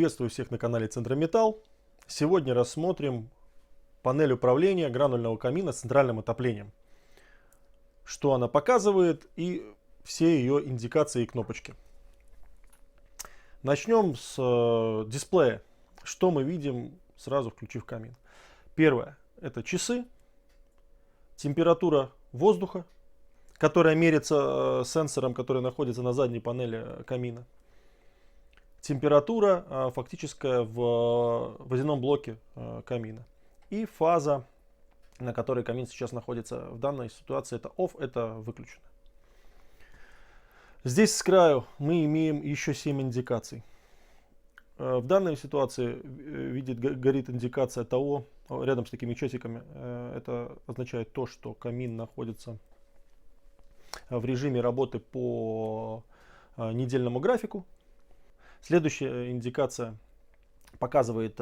Приветствую всех на канале Центрометалл. Сегодня рассмотрим панель управления гранульного камина с центральным отоплением. Что она показывает и все ее индикации и кнопочки. Начнем с дисплея. Что мы видим, сразу включив камин. Первое — это часы, температура воздуха, которая мерится сенсором, который находится на задней панели камина. Температура фактическая в водяном блоке камина. И фаза, на которой камин сейчас находится. В данной ситуации это OFF, это выключено. Здесь с краю мы имеем еще 7 индикаций. В данной ситуации горит индикация того, рядом с такими часиками, это означает то, что камин находится в режиме работы по недельному графику. Следующая индикация показывает,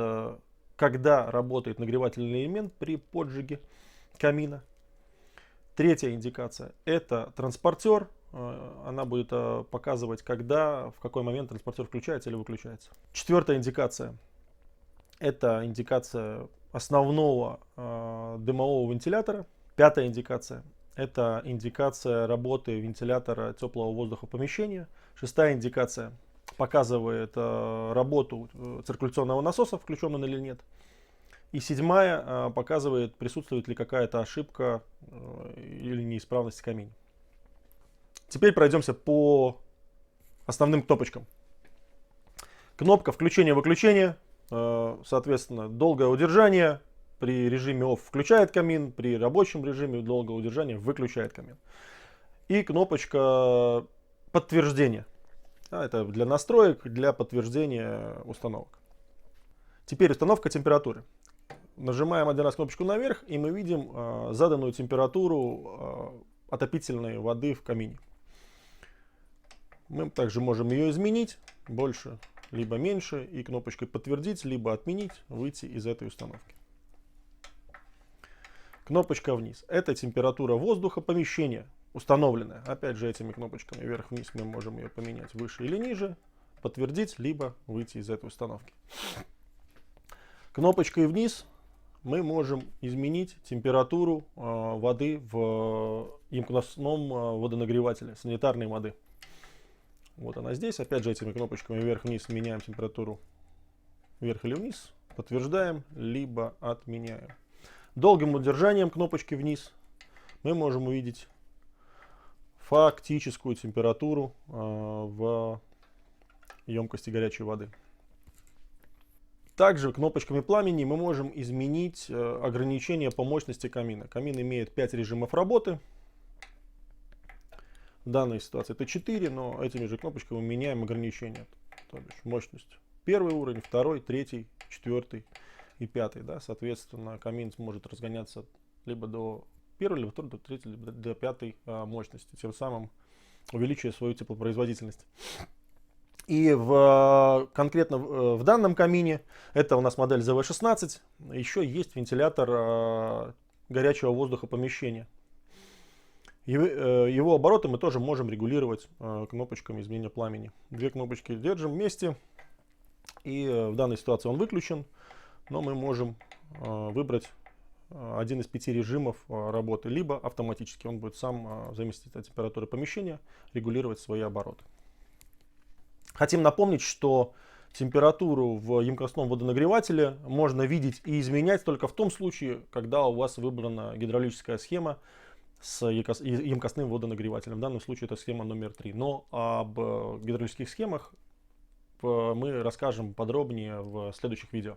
когда работает нагревательный элемент при поджиге камина. Третья индикация — это транспортер. Она будет показывать, когда, в какой момент транспортер включается или выключается. Четвертая индикация — это индикация основного дымового вентилятора. Пятая индикация — это индикация работы вентилятора теплого воздуха помещения. Шестая индикация показывает работу циркуляционного насоса, включен он или нет. И седьмая показывает, присутствует ли какая-то ошибка или неисправность в камине. Теперь пройдемся по основным кнопочкам. Кнопка включения-выключения, соответственно, долгое удержание. При режиме OFF включает камин, при рабочем режиме долгое удержание выключает камин. И кнопочка подтверждения. Это для настроек, для подтверждения установок. Теперь установка температуры. Нажимаем один раз кнопочку наверх, и мы видим заданную температуру отопительной воды в камине. Мы также можем ее изменить, больше либо меньше, и кнопочкой подтвердить, либо отменить, выйти из этой установки. Кнопочка вниз. Это температура воздуха помещения, установленная. Опять же, этими кнопочками вверх-вниз мы можем ее поменять выше или ниже, подтвердить, либо выйти из этой установки. Кнопочкой вниз мы можем изменить температуру воды в емкостном водонагревателе, санитарной воды. Вот она здесь. Опять же, этими кнопочками вверх-вниз меняем температуру вверх или вниз, подтверждаем, либо отменяем. Долгим удержанием кнопочки вниз мы можем увидеть фактическую температуру в емкости горячей воды. Также кнопочками пламени мы можем изменить ограничение по мощности камина. Камин имеет 5 режимов работы. В данной ситуации это 4, но этими же кнопочками мы меняем ограничения. То бишь мощность. Первый уровень, второй, третий, четвертый и пятый. Да? Соответственно, камин сможет разгоняться либо до первой, либо второй, до третьей, либо до пятой мощности, тем самым увеличивая свою теплопроизводительность. И конкретно в данном камине, это у нас модель ZV16, еще есть вентилятор горячего воздуха помещения. Его обороты мы тоже можем регулировать кнопочками изменения пламени. Две кнопочки держим вместе, и в данной ситуации он выключен, но мы можем выбрать один из 5 режимов работы, либо автоматически он будет сам, в зависимости от температуры помещения, регулировать свои обороты. Хотим напомнить, что температуру в емкостном водонагревателе можно видеть и изменять только в том случае, когда у вас выбрана гидравлическая схема с емкостным водонагревателем. В данном случае это схема номер 3. Но об гидравлических схемах мы расскажем подробнее в следующих видео.